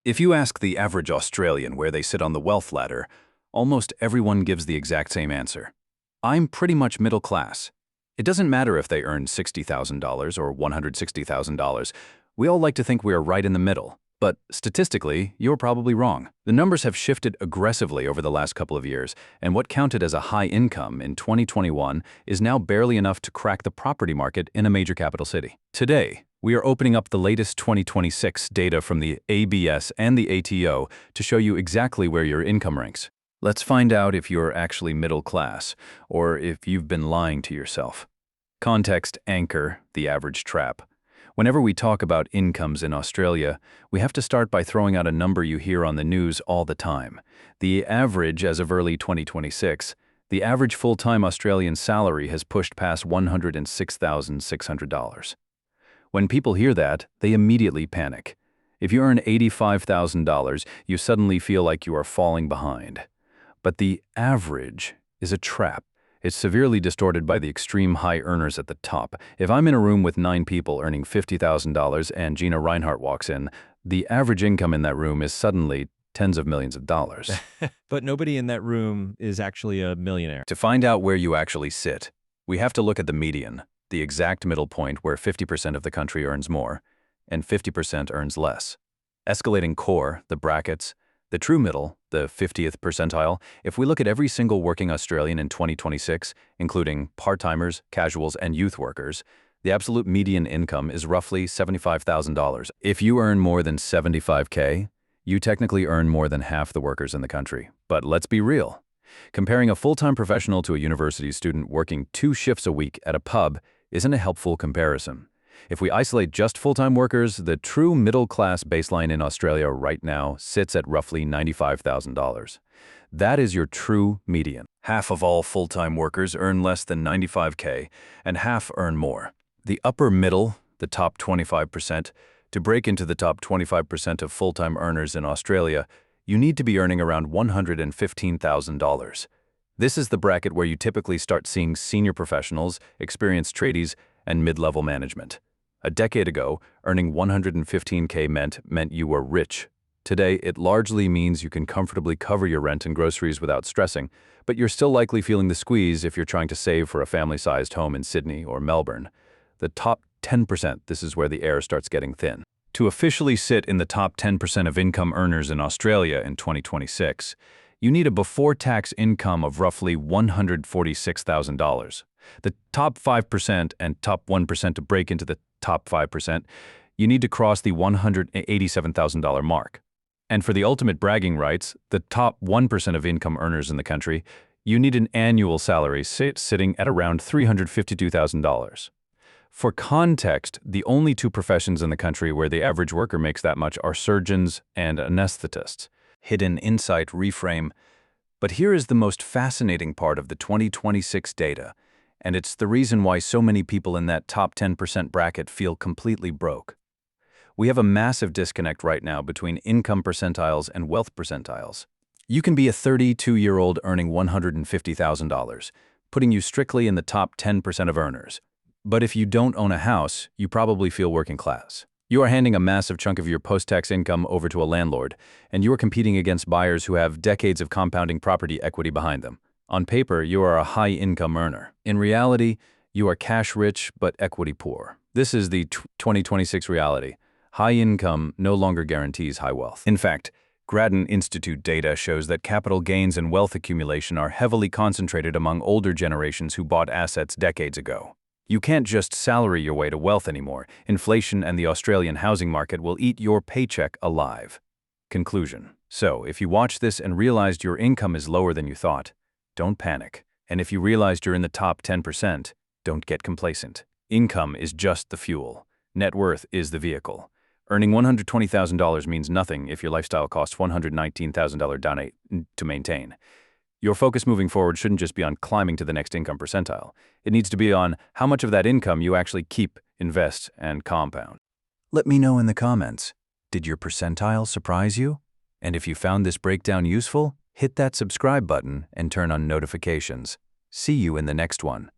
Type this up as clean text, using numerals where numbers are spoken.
If you ask the average Australian where they sit on the wealth ladder, almost everyone gives the exact same answer. I'm pretty much middle class. It doesn't matter if they earn $60,000 or $160,000. We all like to think we are right in the middle. But statistically, you're probably wrong. The numbers have shifted aggressively over the last couple of years, and what counted as a high income in 2021 is now barely enough to crack the property market in a major capital city. Today, we are opening up the latest 2026 data from the ABS and the ATO to show you exactly where your income ranks. Let's find out if you're actually middle class, or if you've been lying to yourself. Context anchor, the average trap. Whenever we talk about incomes in Australia, we have to start by throwing out a number you hear on the news all the time. The average, as of early 2026, the average full-time Australian salary has pushed past $106,600. When people hear that, they immediately panic. If you earn $85,000, you suddenly feel like you are falling behind. But the average is a trap. It's severely distorted by the extreme high earners at the top. If I'm in a room with 9 people earning $50,000 and Gina Reinhart walks in, the average income in that room is suddenly tens of millions of dollars. But nobody in that room is actually a millionaire. To find out where you actually sit, we have to look at the median, the exact middle point where 50% of the country earns more and 50% earns less. Escalating core, the brackets, the true middle, the 50th percentile. If we look at every single working Australian in 2026, including part-timers, casuals, and youth workers, the absolute median income is roughly $75,000. If you earn more than $75K, you technically earn more than half the workers in the country. But let's be real. Comparing a full-time professional to a university student working 2 shifts a week at a pub isn't a helpful comparison. If we isolate just full-time workers, the true middle-class baseline in Australia right now sits at roughly $95,000. That is your true median. Half of all full-time workers earn less than $95K, and half earn more. The upper middle, the top 25%, to break into the top 25% of full-time earners in Australia, you need to be earning around $115,000. This is the bracket where you typically start seeing senior professionals, experienced tradies, and mid-level management. A decade ago, earning $115K meant you were rich. Today, it largely means you can comfortably cover your rent and groceries without stressing, but you're still likely feeling the squeeze if you're trying to save for a family-sized home in Sydney or Melbourne. The top 10%, this is where the air starts getting thin. To officially sit in the top 10% of income earners in Australia in 2026, you need a before-tax income of roughly $146,000. The top 5% and top 1% to break into the top 5%, you need to cross the $187,000 mark. And for the ultimate bragging rights, the top 1% of income earners in the country, you need an annual salary sitting at around $352,000. For context, the only 2 professions in the country where the average worker makes that much are surgeons and anesthetists. Hidden insight reframe. But here is the most fascinating part of the 2026 data, and it's the reason why so many people in that top 10% bracket feel completely broke. We have a massive disconnect right now between income percentiles and wealth percentiles. You can be a 32-year-old earning $150,000, putting you strictly in the top 10% of earners. But if you don't own a house, you probably feel working class. You are handing a massive chunk of your post-tax income over to a landlord, and you are competing against buyers who have decades of compounding property equity behind them. On paper, you are a high-income earner. In reality, you are cash-rich but equity poor. This is the 2026 reality. High income no longer guarantees high wealth. In fact, Grattan Institute data shows that capital gains and wealth accumulation are heavily concentrated among older generations who bought assets decades ago. You can't just salary your way to wealth anymore. Inflation and the Australian housing market will eat your paycheck alive. Conclusion. So, if you watch this and realized your income is lower than you thought, don't panic. And if you realized you're in the top 10%, don't get complacent. Income is just the fuel. Net worth is the vehicle. Earning $120,000 means nothing if your lifestyle costs $119,000 down to maintain. Your focus moving forward shouldn't just be on climbing to the next income percentile. It needs to be on how much of that income you actually keep, invest, and compound. Let me know in the comments. Did your percentile surprise you? And if you found this breakdown useful, hit that subscribe button and turn on notifications. See you in the next one.